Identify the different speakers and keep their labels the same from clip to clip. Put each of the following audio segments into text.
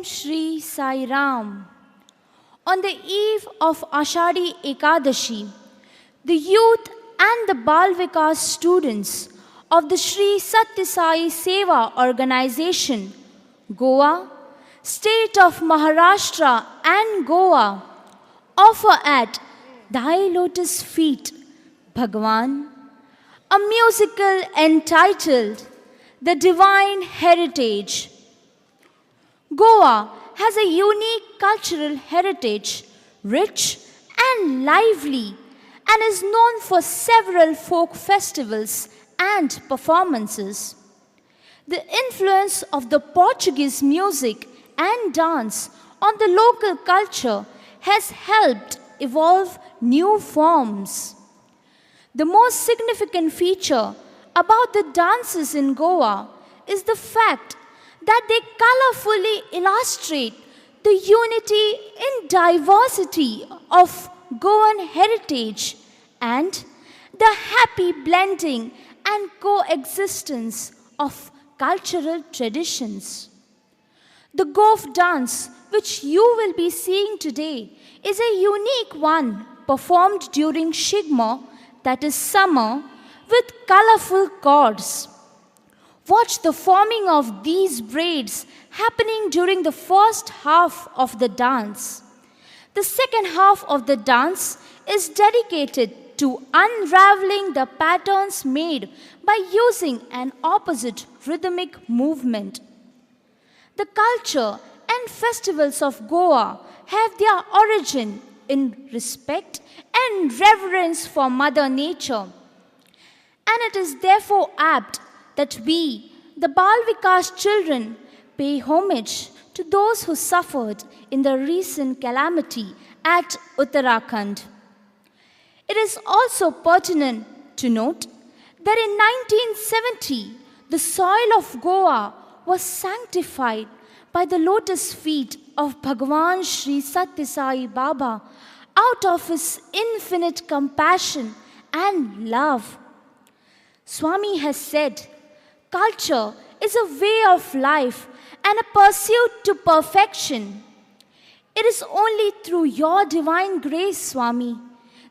Speaker 1: Shri Sai Ram. On the eve of Ashadi Ekadashi, the youth and the Bal Vikas students of the Shri Satya Sai Seva organization, Goa, state of Maharashtra and Goa, offer at Thy Lotus Feet, Bhagwan, a musical entitled The Divine Heritage. Goa has a unique cultural heritage, rich and lively, and is known for several folk festivals and performances. The influence of the Portuguese music and dance on the local culture has helped evolve new forms. The most significant feature about the dances in Goa is the fact that they colorfully illustrate the unity in diversity of Goan heritage and the happy blending and coexistence of cultural traditions. The Gof dance, which you will be seeing today, is a unique one performed during Shigma, that is summer, with colorful cords. Watch the forming of these braids happening during the first half of the dance. The second half of the dance is dedicated to unraveling the patterns made by using an opposite rhythmic movement. The culture and festivals of Goa have their origin in respect and reverence for Mother Nature. And it is therefore apt that we, the Bal Vikas children, pay homage to those who suffered in the recent calamity at Uttarakhand. It is also pertinent to note that in 1970, the soil of Goa was sanctified by the lotus feet of Bhagwan Sri Satya Sai Baba out of his infinite compassion and love. Swami has said, culture is a way of life and a pursuit to perfection. It is only through your divine grace, Swami,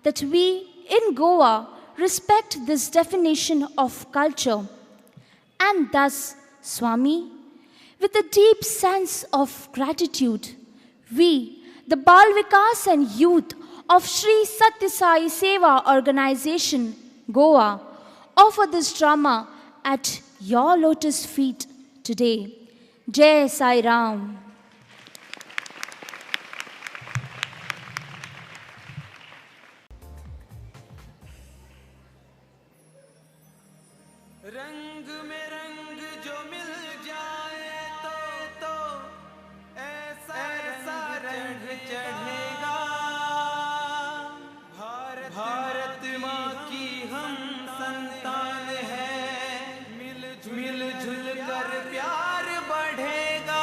Speaker 1: that we in Goa respect this definition of culture. And thus, Swami, with a deep sense of gratitude, we, the Bal Vikas and youth of Shri Satya Sai Seva organization, Goa, offer this drama at your lotus feet today. Jai Sai Ram.
Speaker 2: रंग में रंग जो मिल जाए तो ऐसा रंग चढ़ेगा। भारत माँ की हम संतान है, मिलजुल कर प्यार बढ़ेगा।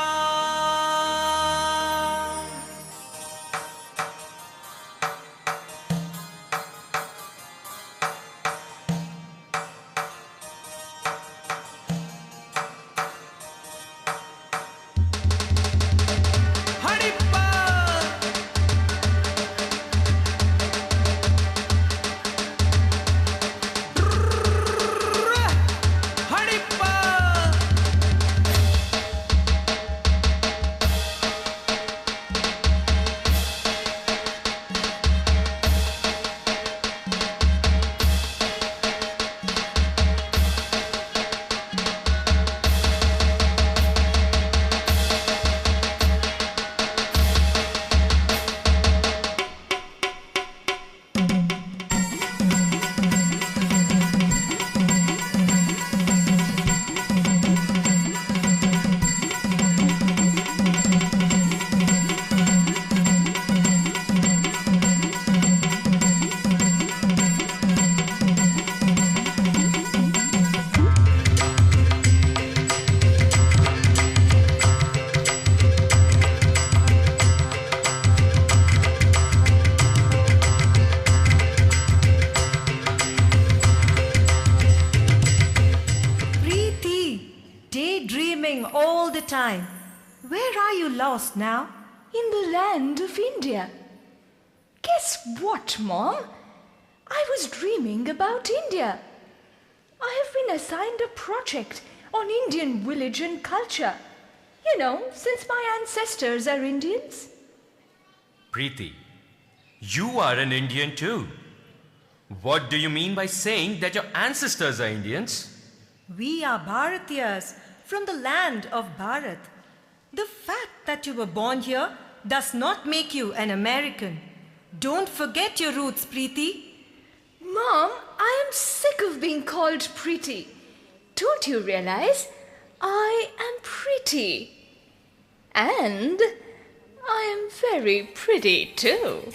Speaker 3: Daydreaming all the time. where are you lost now?
Speaker 1: In the land of India. Guess what, Mom? I was dreaming about India. I have been assigned a project on Indian village and culture. You know, since my ancestors are Indians.
Speaker 4: Preeti, you are an Indian too. What do you mean by saying that your ancestors are Indians?
Speaker 3: We are Bharatiyas from the land of Bharat. The fact that you were born here does not make you an American. Don't forget your roots, Preeti.
Speaker 1: Mom, I am sick of being called pretty. Don't you realize? I am pretty. And I am very pretty too.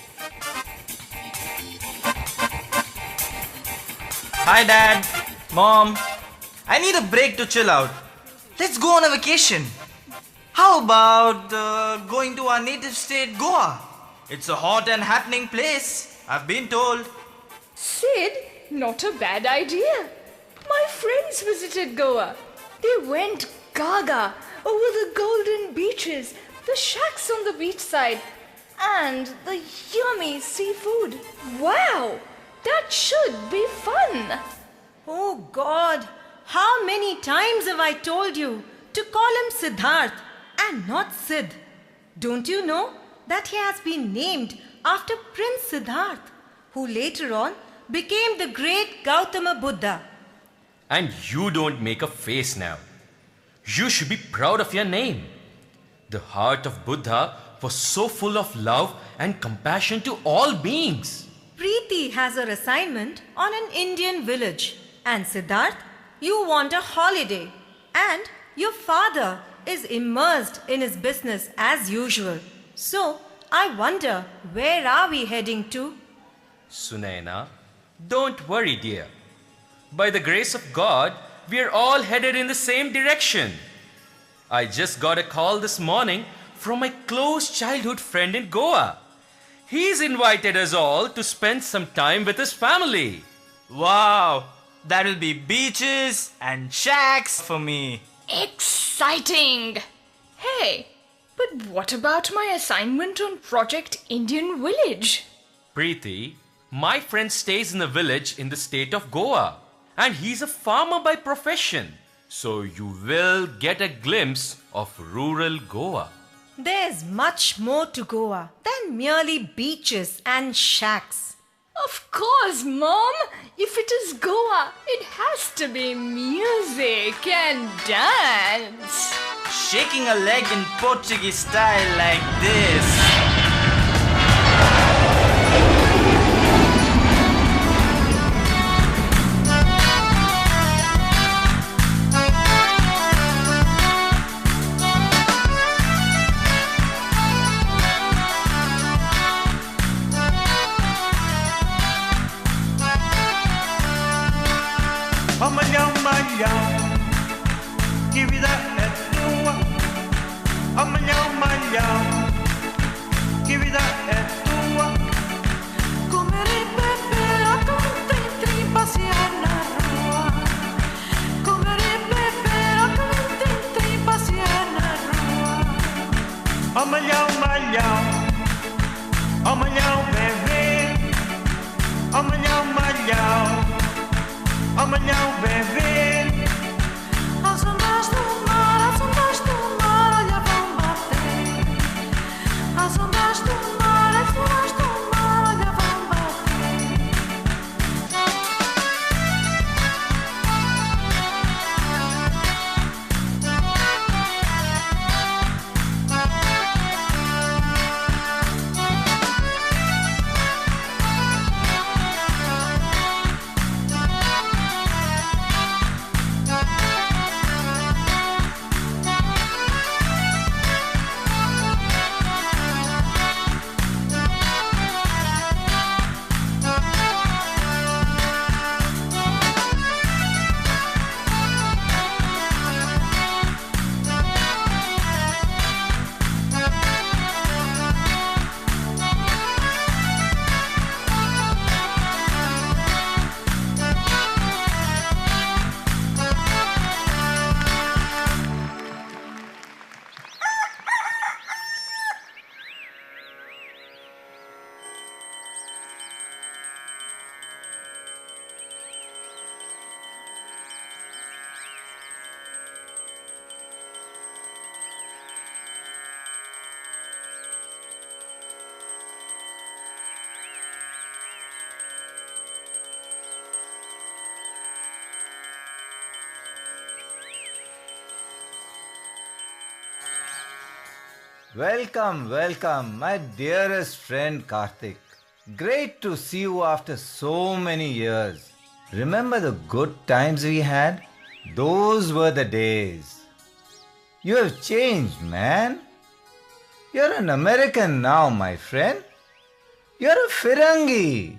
Speaker 5: Hi Dad, Mom. I need a break to chill out. Let's go on a vacation. How about going to our native state, Goa? It's a hot and happening place, I've been told.
Speaker 1: Sid, not a bad idea. My friends visited Goa. They went gaga over the golden beaches, the shacks on the beachside, and the yummy seafood. Wow, that should be fun.
Speaker 3: Oh God, how many times have I told you to call him Siddharth and not Sid? Don't you know that he has been named after Prince Siddharth, who later on became the great Gautama Buddha?
Speaker 4: And you don't make a face now. You should be proud of your name. The heart of Buddha was so full of love and compassion to all beings.
Speaker 3: Preeti has her assignment on an Indian village, and Siddharth, you want a holiday, and your father is immersed in his business as usual. So, I wonder, where are we heading to?
Speaker 4: Sunaina, don't worry, dear. By the grace of God, we are all headed in the same direction. I just got a call this morning from my close childhood friend in Goa. He's invited us all to spend some time with his family.
Speaker 5: Wow, that'll be beaches and shacks for me.
Speaker 1: Exciting! Hey, but what about my assignment on Project Indian Village?
Speaker 4: Preeti, my friend stays in a village in the state of Goa, and he's a farmer by profession. So you will get a glimpse of rural Goa.
Speaker 3: There's much more to Goa than merely beaches and shacks.
Speaker 1: Of course, Mom. If it is Goa, it has to be music and dance.
Speaker 5: Shaking a leg in Portuguese style like this.
Speaker 2: Malhão, que vida é tua? Malhão, malhão, que vida é tua? Comer e beber, a contente passear na rua. Comer e beber, a contente passear na rua. Malhão, malhão, malhão, beber. Malhão, malhão. Amanhã bebê. As ondas do mar, olha vão bater. As ondas do mar, olha vão bater.
Speaker 6: Welcome, welcome, my dearest friend Karthik. Great to see you after so many years. Remember the good times we had? Those were the days. You have changed, man. You're an American now, my friend. You're a Firangi.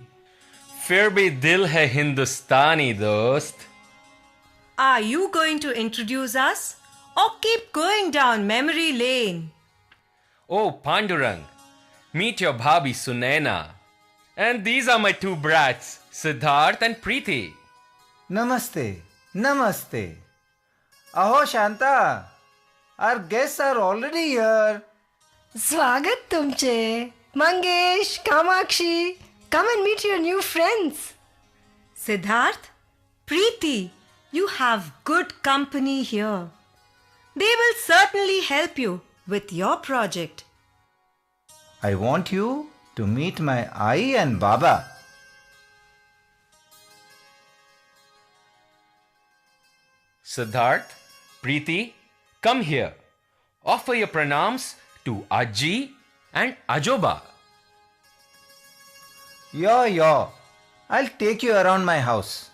Speaker 4: फिर भी दिल है हिंदुस्तानी दोस्त.
Speaker 3: Are you going to introduce us or keep going down memory lane?
Speaker 4: Oh, Pandurang, meet your bhabhi Sunaina. And these are my two brats, Siddharth and Preeti.
Speaker 6: Namaste, namaste. Aho Shanta, our guests are already here.
Speaker 7: स्वागत तुमचे. Mangesh, Kamakshi, come and meet your new friends.
Speaker 3: Siddharth, Preeti, you have good company here. They will certainly help you with your project.
Speaker 6: I want you to meet my Ai and Baba.
Speaker 4: Siddharth, Preeti, come here. Offer your pranams to Aji and Ajoba.
Speaker 6: Yo, I'll take you around my house.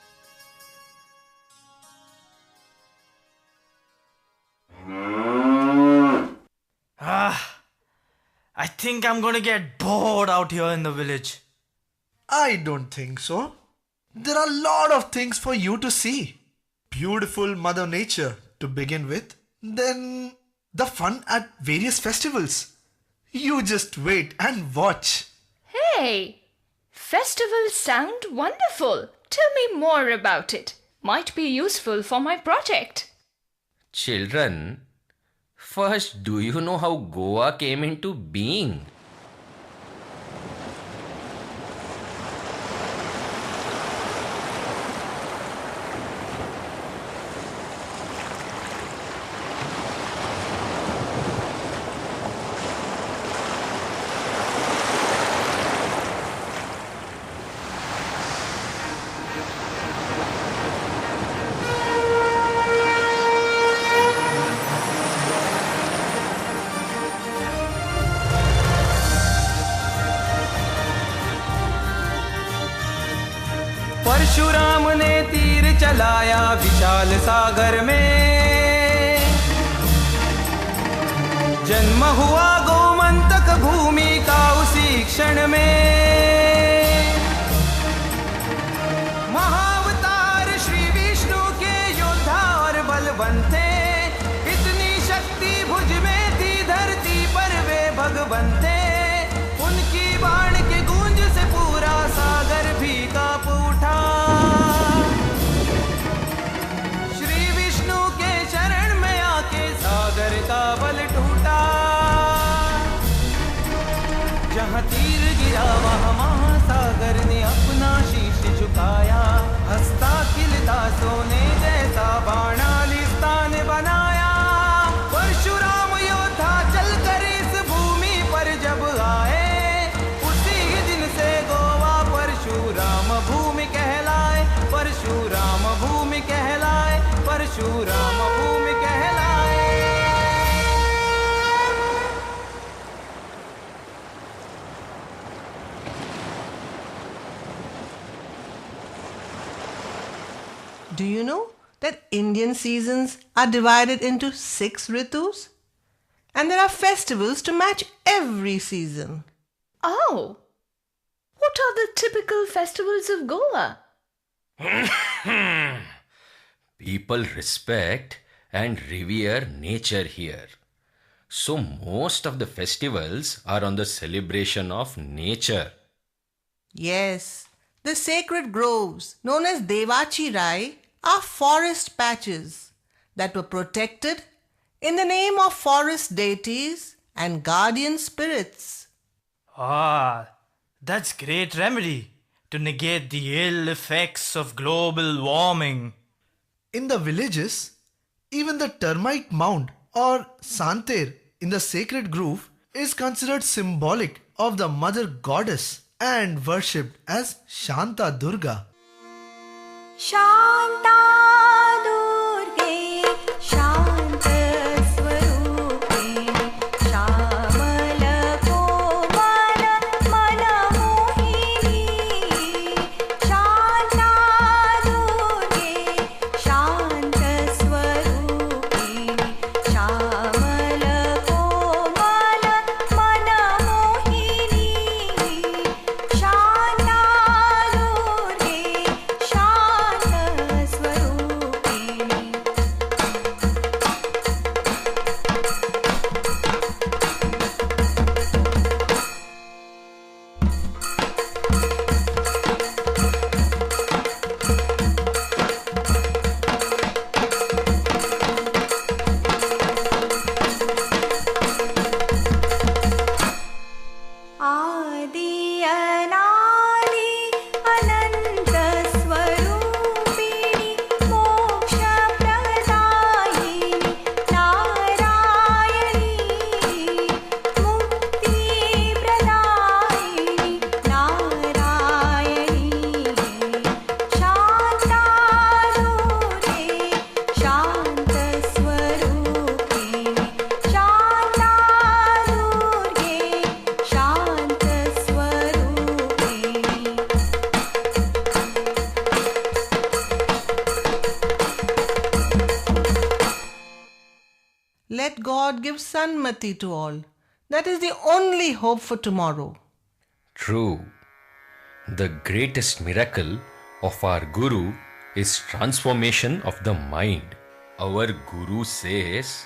Speaker 5: I think I'm gonna get bored out here in the village.
Speaker 8: I don't think so. There are a lot of things for you to see. Beautiful Mother Nature to begin with, then the fun at various festivals. You just wait and watch.
Speaker 9: Hey, festivals sound wonderful. Tell me more about it. Might be useful for my project.
Speaker 4: Children, first, do you know how Goa came into being?
Speaker 2: Parshuram ने तीर चलाया विशाल सागर में, जन्म हुआ गोमंतक भूमि का उसी क्षण में। महाअवतार श्री विष्णु के योद्धा और बलवंत थे, इतनी शक्ति भुज में थी धरती पर वे भगवंत थे। उनकी बाण के गूंज से पूरा सागर भी कांप उठा। श्री विष्णु के शरण में आके सागर का बल टूटा। जहाँ तीर गिरा वहाँ महासागर ने अपना शीश झुकाया। हंसता खिलता सोने जैसा बाणालिस्तान बनाया। परशुराम योद्धा चलकर इस भूमि पर जब आए, उसी दिन से गोवा परशुराम भूमि कहलाए। परशुराम भूमि कहलाए। परशुराम भूमि कहलाए।
Speaker 10: Do you know that Indian seasons are divided into 6 ritus? And there are festivals to match every season.
Speaker 9: Oh, what are the typical festivals of Goa?
Speaker 4: People respect and revere nature here. So most of the festivals are on the celebration of nature.
Speaker 10: Yes, the sacred groves known as Devachi Rai are forest patches that were protected in the name of forest deities and guardian spirits.
Speaker 5: Ah, that's great remedy to negate the ill effects of global warming.
Speaker 8: In the villages, even the termite mound or santer in the sacred grove is considered symbolic of the mother goddess and worshipped as Shanta Durga.
Speaker 7: Shanta Durge, Shanta Swarupe, Shama
Speaker 10: God gives Sanmati to all. That is the only hope for tomorrow.
Speaker 4: True. The greatest miracle of our Guru is transformation of the mind. Our Guru says,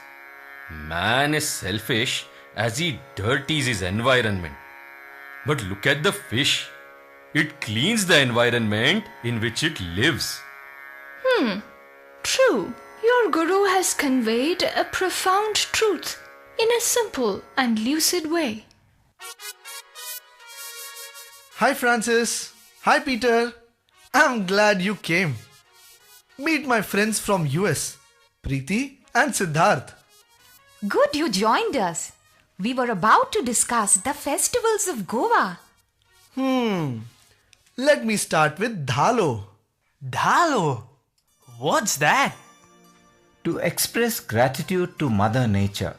Speaker 4: man is selfish as he dirties his environment. But look at the fish. It cleans the environment in which it lives.
Speaker 9: True. Your Guru has conveyed a profound truth in a simple and lucid way.
Speaker 8: Hi Francis. Hi Peter. I'm glad you came. Meet my friends from US, Preeti and Siddharth.
Speaker 11: Good you joined us. We were about to discuss the festivals of Goa.
Speaker 8: Let me start with Dhalo.
Speaker 5: Dhalo? What's that?
Speaker 6: To express gratitude to Mother Nature,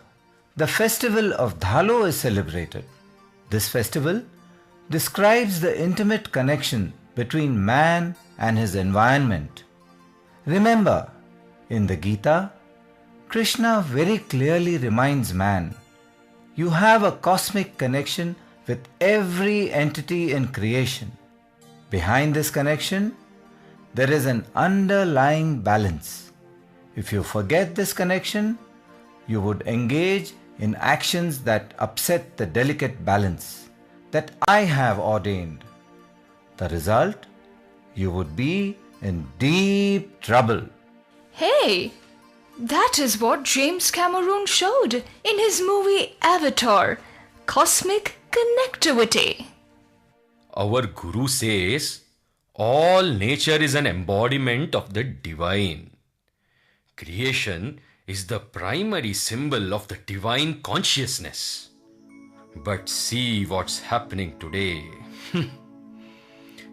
Speaker 6: the festival of Dhalo is celebrated. This festival describes the intimate connection between man and his environment. Remember, in the Gita, Krishna very clearly reminds man, you have a cosmic connection with every entity in creation. Behind this connection, there is an underlying balance. If you forget this connection, you would engage in actions that upset the delicate balance that I have ordained. The result? You would be in deep trouble.
Speaker 9: Hey, that is what James Cameron showed in his movie Avatar, Cosmic Connectivity.
Speaker 4: Our Guru says, all nature is an embodiment of the divine. Creation is the primary symbol of the divine consciousness. But see what's happening today.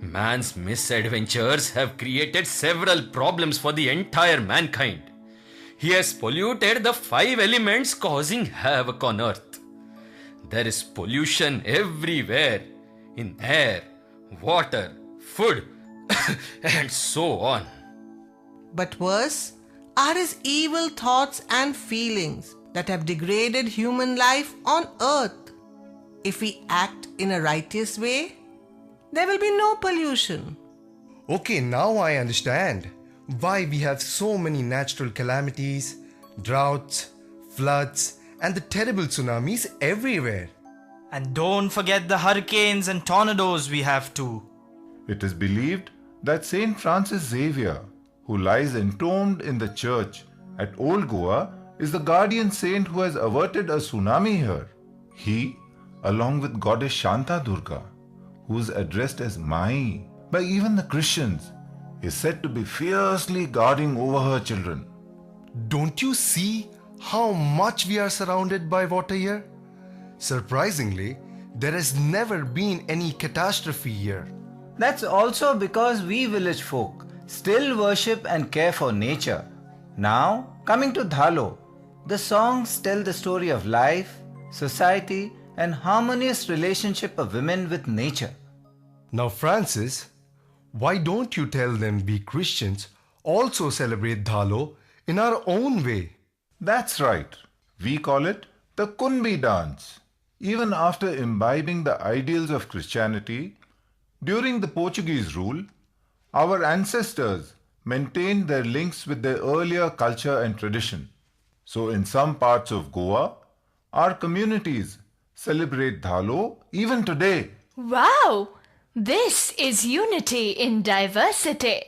Speaker 4: Man's misadventures have created several problems for the entire mankind. He has polluted the 5 elements, causing havoc on earth. There is pollution everywhere, in air, water, food, and so on.
Speaker 10: But worse are his evil thoughts and feelings that have degraded human life on earth. If we act in a righteous way, there will be no pollution.
Speaker 12: Okay, now I understand why we have so many natural calamities, droughts, floods, and the terrible tsunamis everywhere.
Speaker 5: And don't forget the hurricanes and tornadoes we have too.
Speaker 13: It is believed that Saint Francis Xavier, who lies entombed in the church at Old Goa, is the guardian saint who has averted a tsunami here. He, along with goddess Shanta Durga, who is addressed as Mai by even the Christians, is said to be fiercely guarding over her children.
Speaker 12: Don't you see how much we are surrounded by water here? Surprisingly, there has never been any catastrophe here.
Speaker 6: That's also because we village folk still worship and care for nature. Now, coming to Dhalo, the songs tell the story of life, society, and harmonious relationship of women with nature.
Speaker 12: Now, Francis, why don't you tell them we Christians also celebrate Dhalo in our own way?
Speaker 13: That's right. We call it the Kunbi dance. Even after imbibing the ideals of Christianity, during the Portuguese rule, our ancestors maintained their links with their earlier culture and tradition. So in some parts of Goa, our communities celebrate Dhalo even today.
Speaker 9: Wow! This is unity in diversity.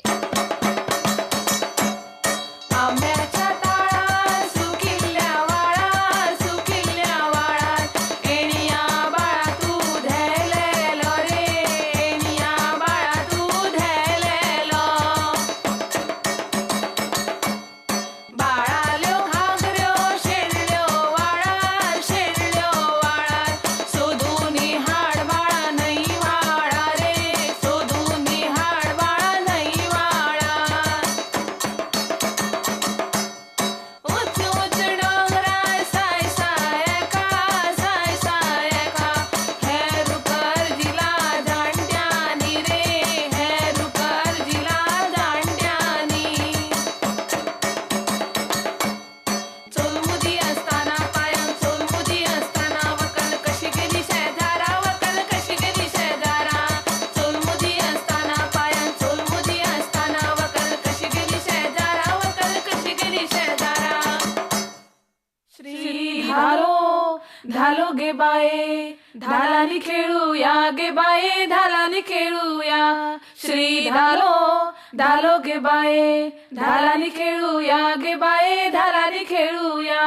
Speaker 14: Dhalo गे बाये धालानी खेळूया गे बाये धालानी खेळूया श्री धालो धालो गे बाये धालानी खेळूया गे बाये धालानी खेळूया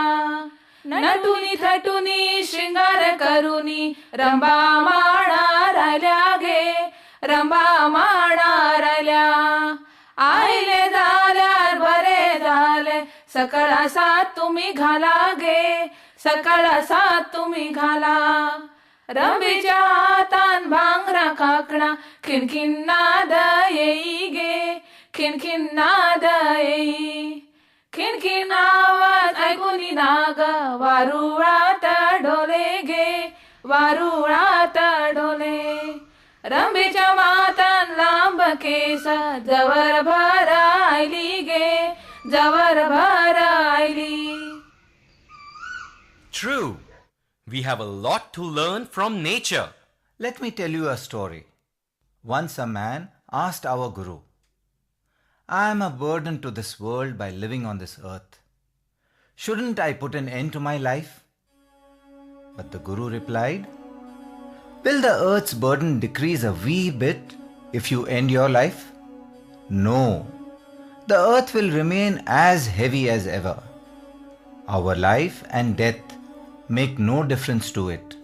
Speaker 14: नटुनी थटुनी श्रृंगार करुनी रंबा माणा राहिल्या गे रंबा माणा राहिल्या आईले झाल्यार बरे झाले सकाळ सात तुम्ही घाला गे सकाळ सात तुम्ही घाला रंबीच्या हातान भांगरा काकणा खिणखिण नाद येई गे खिणखिण नाद येई खिणखिण आवाज ऐकूनी नाग वारुळात ढोले गे वारुळात ढोले रंबीच्या मातान लांब केस जवर भर आयली गे जवर भर oily.
Speaker 4: True. We have a lot to learn from nature.
Speaker 6: Let me tell you a story. Once a man asked our Guru, I am a burden to this world by living on this earth. Shouldn't I put an end to my life? But the Guru replied, will the earth's burden decrease a wee bit if you end your life? No. The earth will remain as heavy as ever. Our life and death make no difference to it.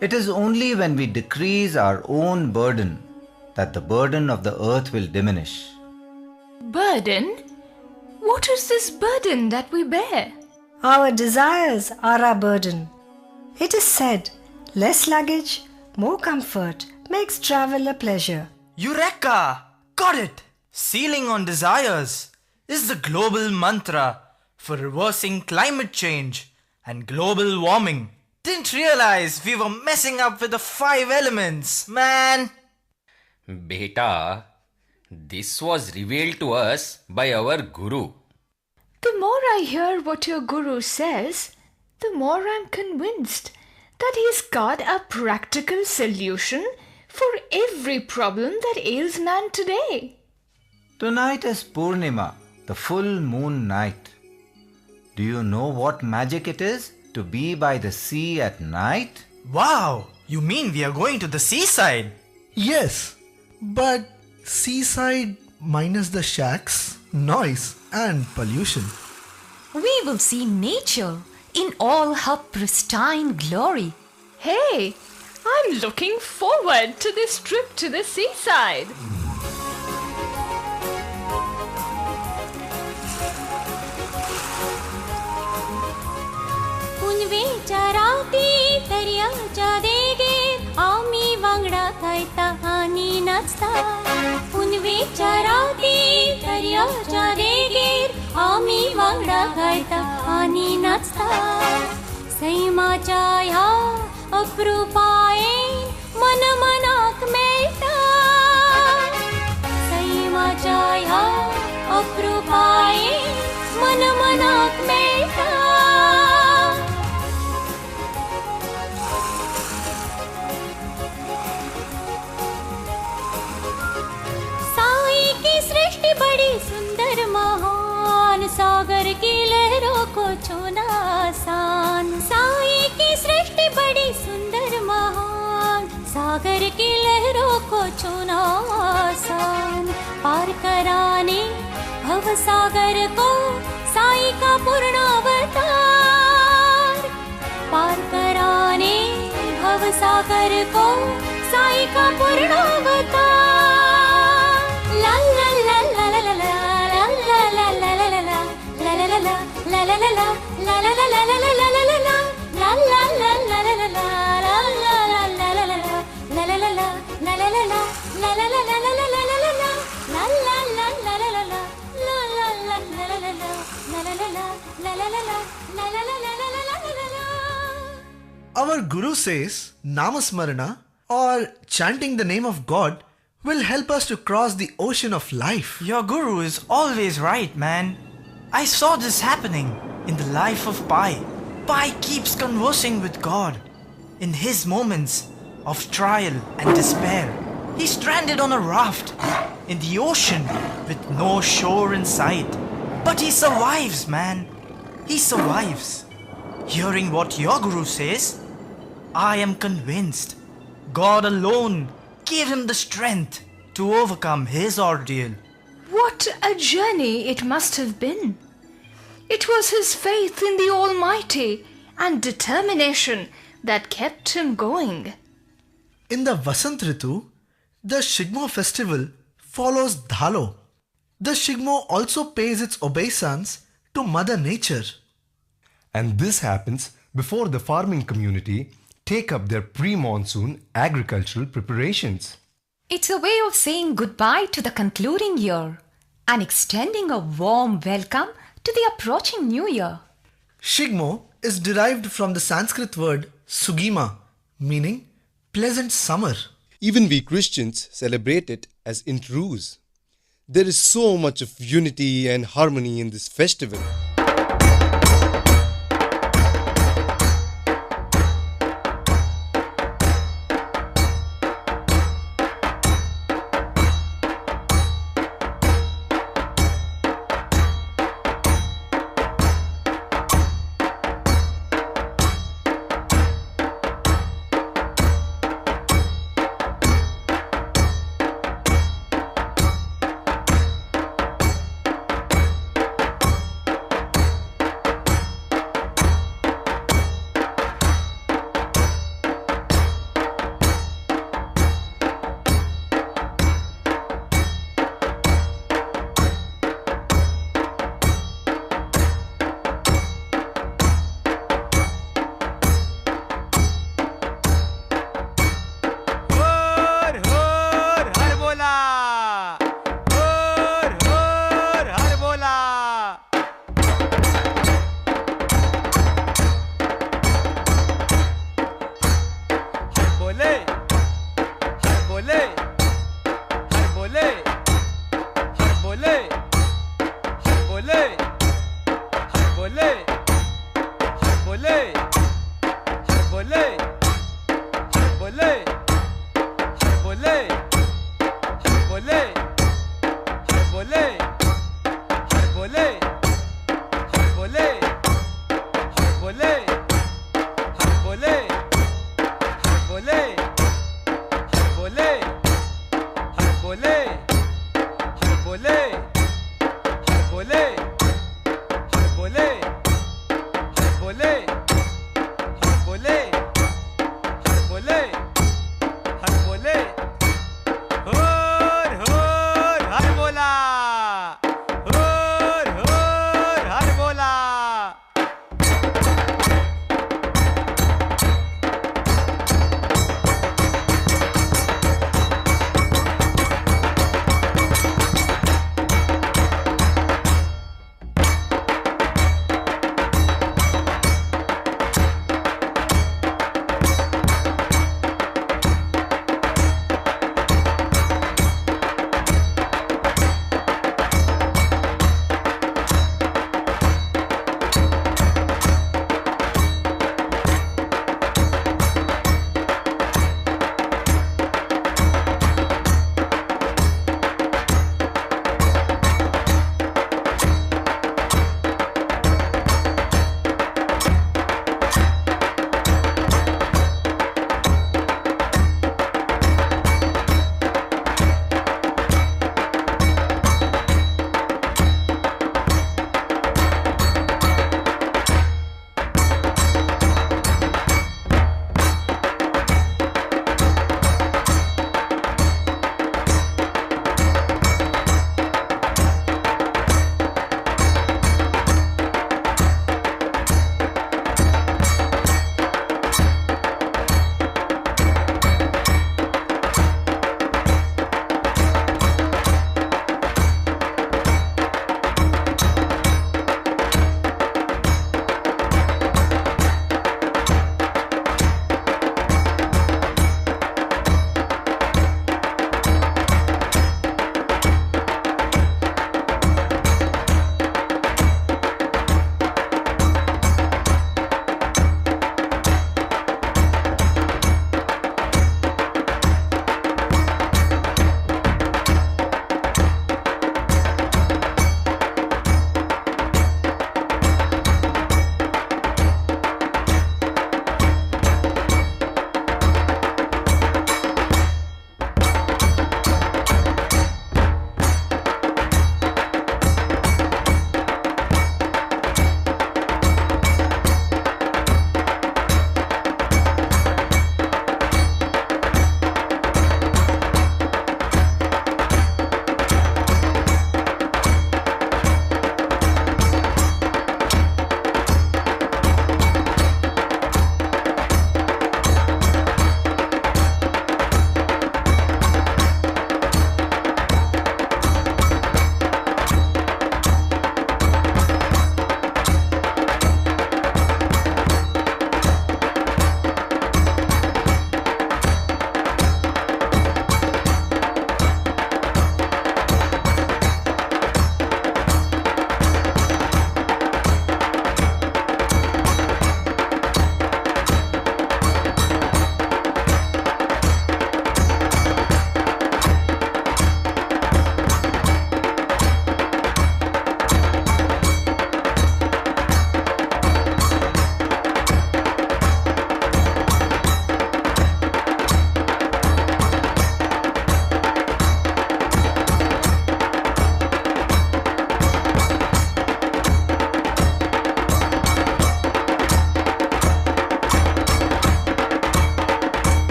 Speaker 6: It is only when we decrease our own burden that the burden of the earth will diminish.
Speaker 9: Burden? What is this burden that we bear?
Speaker 7: Our desires are our burden. It is said, less luggage, more comfort makes travel a pleasure.
Speaker 5: Eureka! Got it! Sealing on desires is the global mantra for reversing climate change and global warming. Didn't realize we were messing up with the 5 elements, man.
Speaker 4: Beta, this was revealed to us by our Guru.
Speaker 9: The more I hear what your Guru says, the more I'm convinced that he's got a practical solution for every problem that ails man today.
Speaker 6: Tonight is Purnima, the full moon night. Do you know what magic it is to be by the sea at night?
Speaker 5: Wow! You mean we are going to the seaside?
Speaker 8: Yes, but seaside minus the shacks, noise and pollution.
Speaker 11: We will see nature in all her pristine glory.
Speaker 9: Hey, I'm looking forward to this trip to the seaside.
Speaker 15: पुनवेच्या रावती दर्याच्या देगेर आमी वांगडा खायता आनी नाचता पुनवेच्या रावती दर्याच्या देगेर आमी वांगडा खायता आनी नाचता सैमाच्या ह्या अप्रुपायेन मन मनाक मेळटा सैमाच्या ह्या अप्रुपायेन मन मनाक मेळटा बड़ी सुंदर महान सागर की लहरों को छूना आसान साई की सृष्टि बड़ी सुंदर महान सागर की लहरों को छूना आसान पार कराने भव सागर को साई का पूर्ण अवतार पार कराने भव सागर को साई का पूर्ण अवतार ला ला ला ला ला ला ला ला ला ला ला
Speaker 8: Our Guru says Namasmarana or chanting the name of God will help us to cross the ocean of life.
Speaker 5: Your Guru is always right, man. I saw this happening in the life of Pai. Pai keeps conversing with God. In his moments of trial and despair, he's stranded on a raft in the ocean with no shore in sight. But he survives, man. He survives. Hearing what your Guru says, I am convinced God alone gave him the strength to overcome his ordeal.
Speaker 9: What a journey it must have been! It was his faith in the Almighty and determination that kept him going.
Speaker 8: In the Vasant Ritu, the Shigmo festival follows Dhalo. The Shigmo also pays its obeisance to Mother Nature.
Speaker 12: And this happens before the farming community take up their pre-monsoon agricultural preparations.
Speaker 11: It's a way of saying goodbye to the concluding year and extending a warm welcome to the approaching new year.
Speaker 8: Shigmo is derived from the Sanskrit word Sugima, meaning pleasant summer.
Speaker 12: Even we Christians celebrate it as Intrus. There is so much of unity and harmony in this festival.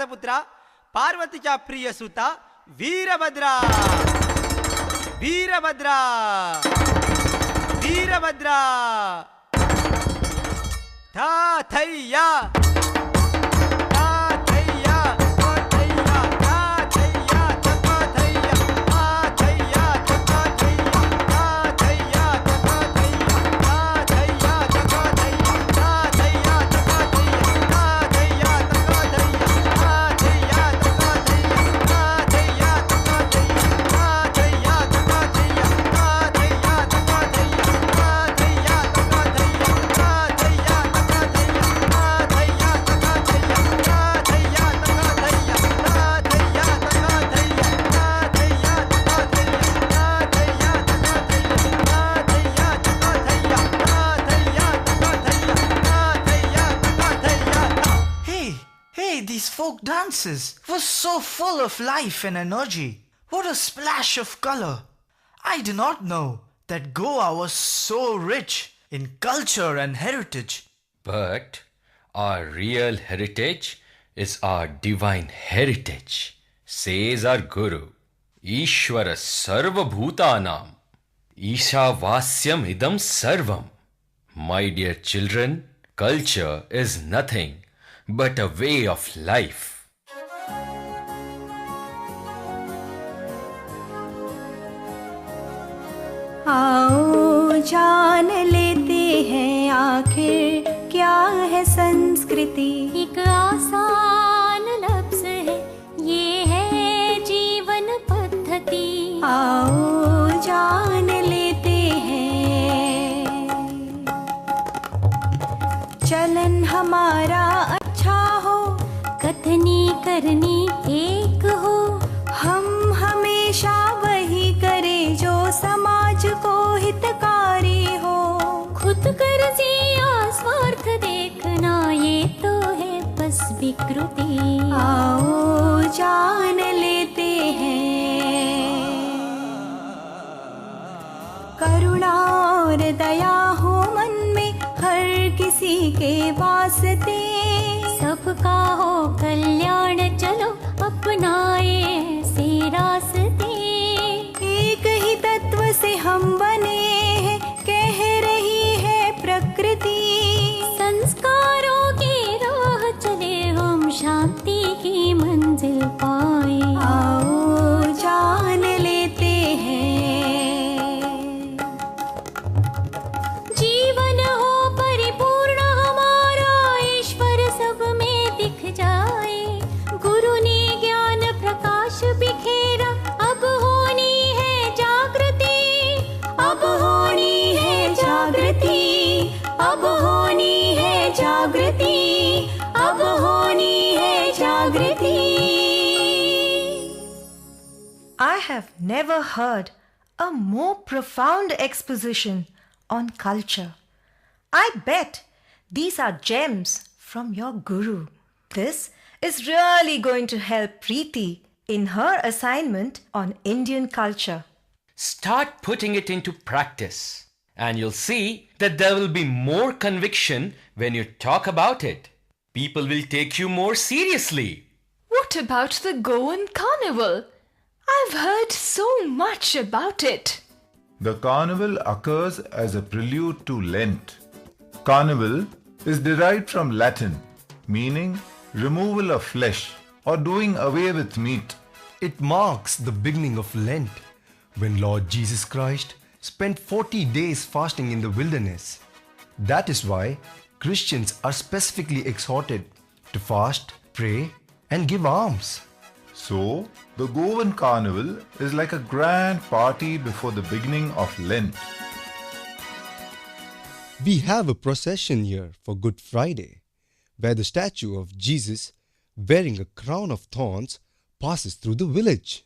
Speaker 16: नाथपुत्रा पार्वतीच्या प्रिय सुता वीरभद्रा वीरभद्रा वीरभद्रा था थैया
Speaker 5: These folk dances were so full of life and energy. What a splash of color. I did not know that Goa was so rich in culture and heritage.
Speaker 4: But our real heritage is our divine heritage, says our Guru. Ishvara sarva bhutanam, Ishavasyam idam sarvam. My dear children, culture is nothing but a way of life.
Speaker 17: आओ जान लेते हैं आखिर क्या है संस्कृति।
Speaker 15: एक आसान लफ्ज है, ये है जीवन पद्धति।
Speaker 17: आओ जान लेते हैं चलन हमारा अच्छा हो,
Speaker 15: कथनी करनी एक हो,
Speaker 17: हम हमेशा वही करें जो समाज को हितकारी हो।
Speaker 15: खुद गर्जी या स्वार्थ देखना ये तो है बस विकृति।
Speaker 17: आओ जान लेते हैं करुणा और दया हो मन में हर किसी के वास्ते।
Speaker 15: सबका हो कल्याण चलो अपनाए से रास्ते।
Speaker 17: एक ही तत्व से हम बने हैं कह रही है प्रकृति।
Speaker 15: संस्कारों की राह चले हम शांति की मंजिल पाए।
Speaker 17: आओ जान लेते हैं
Speaker 15: जीवन हो परिपूर्ण हमारा, ईश्वर सब में दिख जाए। गुरु ने ज्ञान प्रकाश बिखेरा, अब होनी है जागृति।
Speaker 17: अब होनी है जागृति, अब होनी है जागृति, अब होनी है जागृति।
Speaker 3: I have never heard a more profound exposition on culture. I bet these are gems from your Guru. This is really going to help Preeti in her assignment on Indian culture.
Speaker 4: Start putting it into practice, and you'll see that there will be more conviction when you talk about it. People will take you more seriously.
Speaker 9: What about the Goan carnival? I've heard so much about it.
Speaker 13: The carnival occurs as a prelude to Lent. Carnival is derived from Latin, meaning removal of flesh or doing away with meat.
Speaker 12: It marks the beginning of Lent, when Lord Jesus Christ spent 40 days fasting in the wilderness. That is why Christians are specifically exhorted to fast, pray, and give alms.
Speaker 13: So, the Goan carnival is like a grand party before the beginning of Lent.
Speaker 12: We have a procession here for Good Friday, where the statue of Jesus wearing a crown of thorns passes through the village.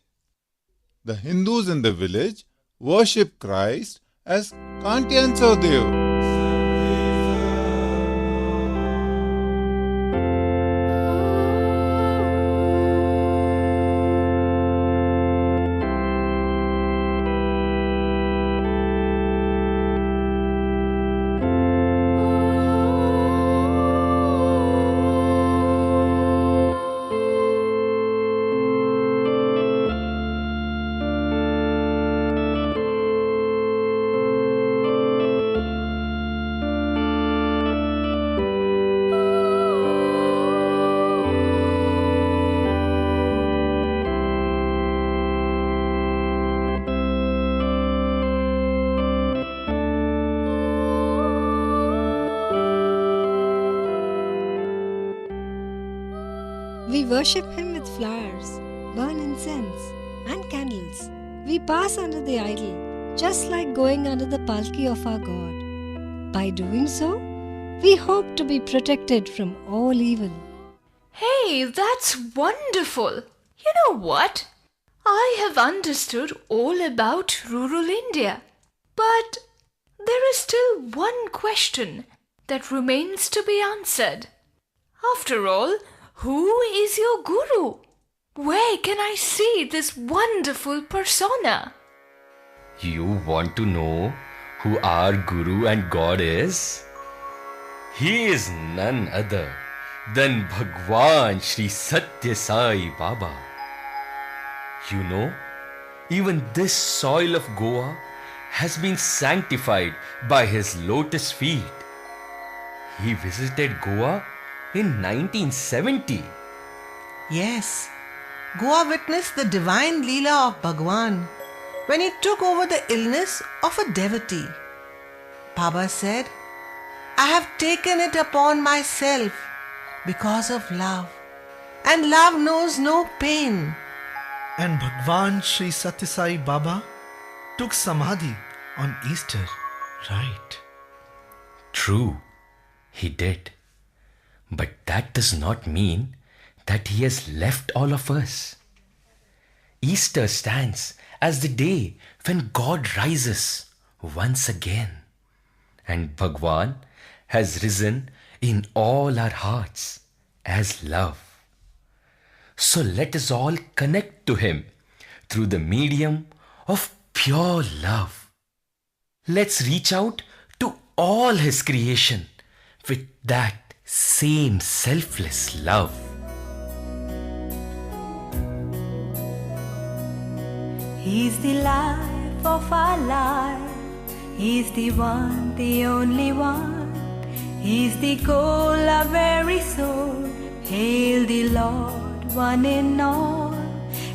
Speaker 13: The Hindus in the village worship Christ as Kantyanso Dev.
Speaker 7: We worship Him with flowers, burn incense and candles. We pass under the idol, just like going under the palki of our God. By doing so, we hope to be protected from all evil.
Speaker 9: Hey, that's wonderful. You know what? I have understood all about rural India. But there is still one question that remains to be answered. After all, who is your guru? Where can I see this wonderful persona?
Speaker 4: You want to know who our Guru and God is? He is none other than Bhagwan Shri Satya Sai Baba. You know, even this soil of Goa has been sanctified by his lotus feet. He visited Goa in 1970.
Speaker 10: Yes, Goa witnessed the divine Leela of Bhagwan when he took over the illness of a devotee. Baba said, I have taken it upon myself because of love, and love knows no pain.
Speaker 8: And Bhagwan Sri Satya Sai Baba took Samadhi on Easter, right?
Speaker 4: True, he did. But that does not mean that he has left all of us. Easter stands as the day when God rises once again. And Bhagwan has risen in all our hearts as love. So let us all connect to him through the medium of pure love. Let's reach out to all his creation with that same selfless love.
Speaker 17: He's the life of our life. He's the one, the only one. He's the goal, our very soul. Hail the Lord, one in all.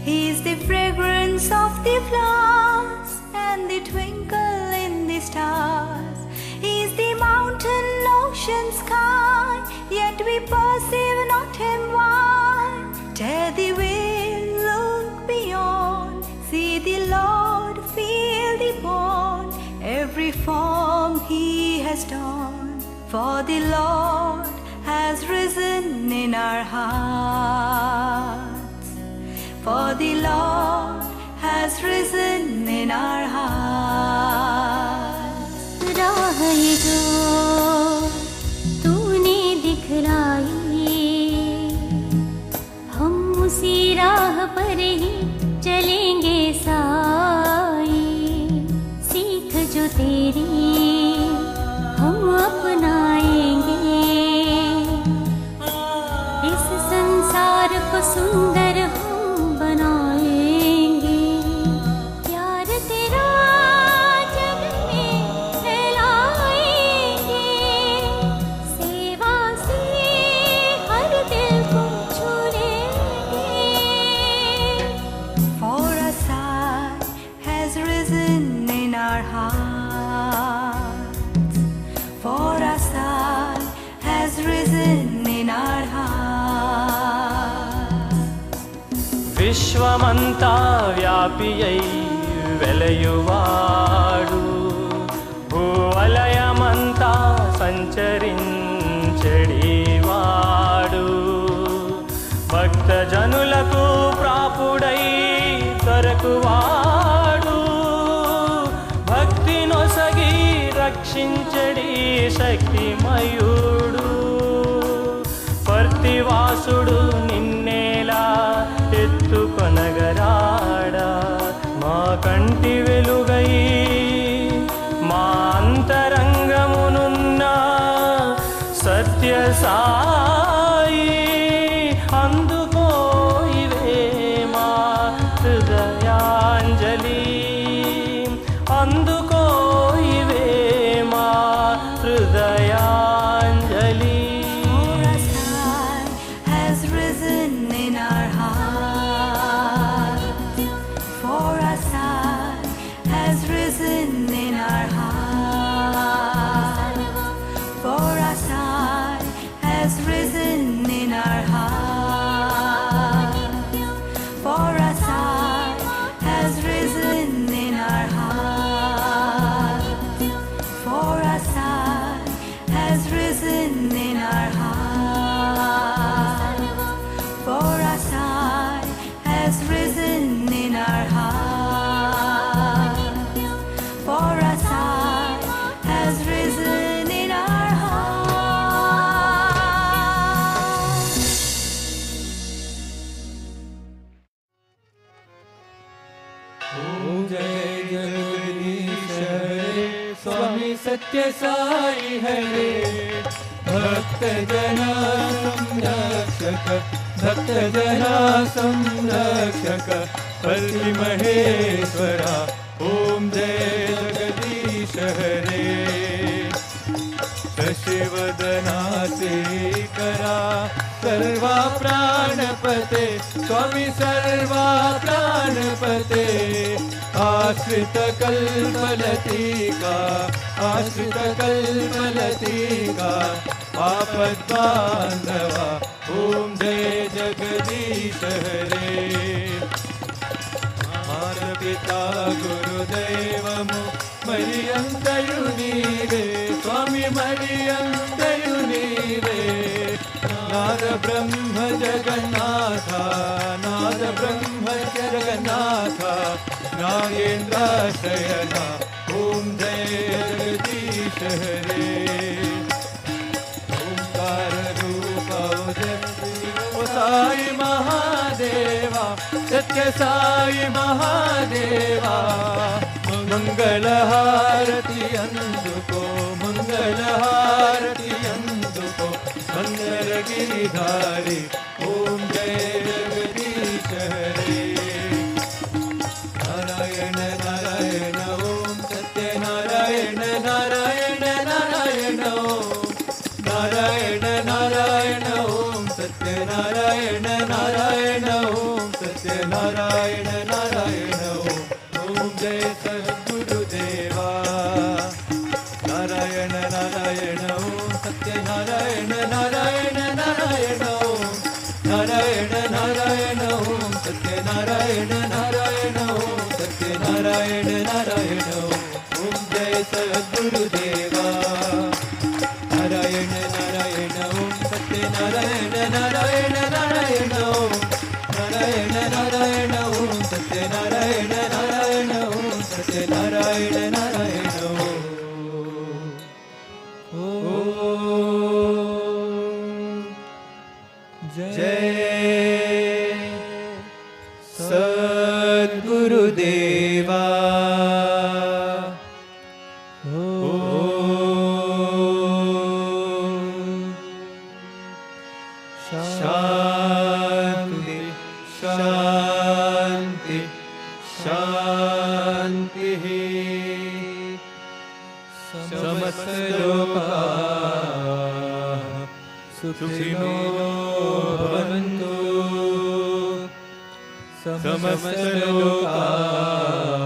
Speaker 17: He's the fragrance of the flowers and the twinkle in the stars. He's the mountain, ocean, sky, yet we perceive not him. Why? Tear the veil, look beyond. See the Lord, feel the bond. Every form he has done. For the Lord has risen in our hearts. For the Lord has risen in our hearts.
Speaker 15: राह ये जो तूने दिखलाई, हम उसी राह पर ही चलेंगे साई। सीख जो तेरी हम अपनाएंगे, इस संसार को सुंदर हम बनाएंगे। प्यार तेरा जग में फैलाएंगे, सेवा से हर दिल को छू लेंगे।
Speaker 17: For a sigh has risen in our hearts. For a sigh has risen in our hearts.
Speaker 18: విశ్వమంతా వ్యాపియై వెలయువాడు, భూవలయమంతా సంచరించెడివాడు. భక్తజనులకు ప్రాపుడై దొరకువాడు, భక్తి నొసగి రక్షించడి శక్తిమయుడు. పర్తివాసుడు నిన్నేలా ఎత్తుకొనగరాడా, మా కంటి వెలుగై మా అంతరంగమునున్న సత్య సాయి. అందుకో ఇవే మా హృదయాంజలి, అందుకో ఇవే మా హృదయాంజలి.
Speaker 17: For a sigh has risen in our hearts. For a sigh has risen in our hearts. For a sigh has risen
Speaker 18: सत्य साई हरे भक्त जना संरक्षक भक्त जना संरक्षक पति महेश्वरा ओम जय जगदीश हरे शशिवदनासे करा सर्वा प्राणपते स्वामी सर्वा प्राणपते आश्रित कल्पलतिका आश्रित कल्पलतिका आपद बांधवा ओम जय जगदीश हरे मार पिता गुरुदेवमु मरियंतयुनीरे स्वामी मरियंतयुनीरे नाद ब्रह्म जगन्नाथा नाद ब्रह्म जगन्नाथा नागेन्द्र शयना ओम जय जगदीश हरे ओंकार रूप ओ साई महादेवा सत्य साई महादेवा मंगल हारति अंदुको मंगल हारति अंदुको मंगल गिरिधारी ओम जय जगदीश हरे नारायण नारायण ओम सत्य नारायण नारायण नारायण ओम नारायण नारायण ओम सत्य नारायण नारायण ओम सत्य नारायण नारायण ओम जय सद्गुरुदेवा नारायण नारायण ओम सत्य नारायण नारायण नारायण ओम नारायण नारायण ओम सत्य नारायण नारायण ओम सत्य नारायण नारायण ओम जय सद्गुरुदेवा नारायण नारायण ओम सत्य नारायण नारायण नारायण ओम नारायण नारायण ओम सत्य नारायण नारायण ओम सत्य नारायण नारायण जय सद्गुरुदेवा शांति शांति शांति समस्त लोकाः सुखिनो भवन्तु समस्त लोकाः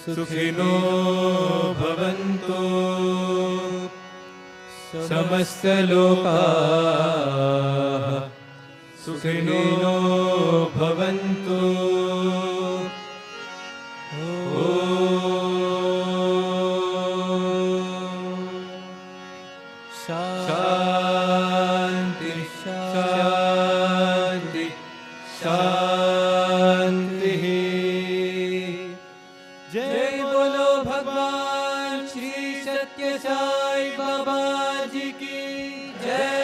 Speaker 18: सुखिनो भवन्तु समस्त लोकाः सुखिनो भवन्तु शांति शांति शांति जय बोलो भगवान श्री सत्य साई बाबा जी की जय।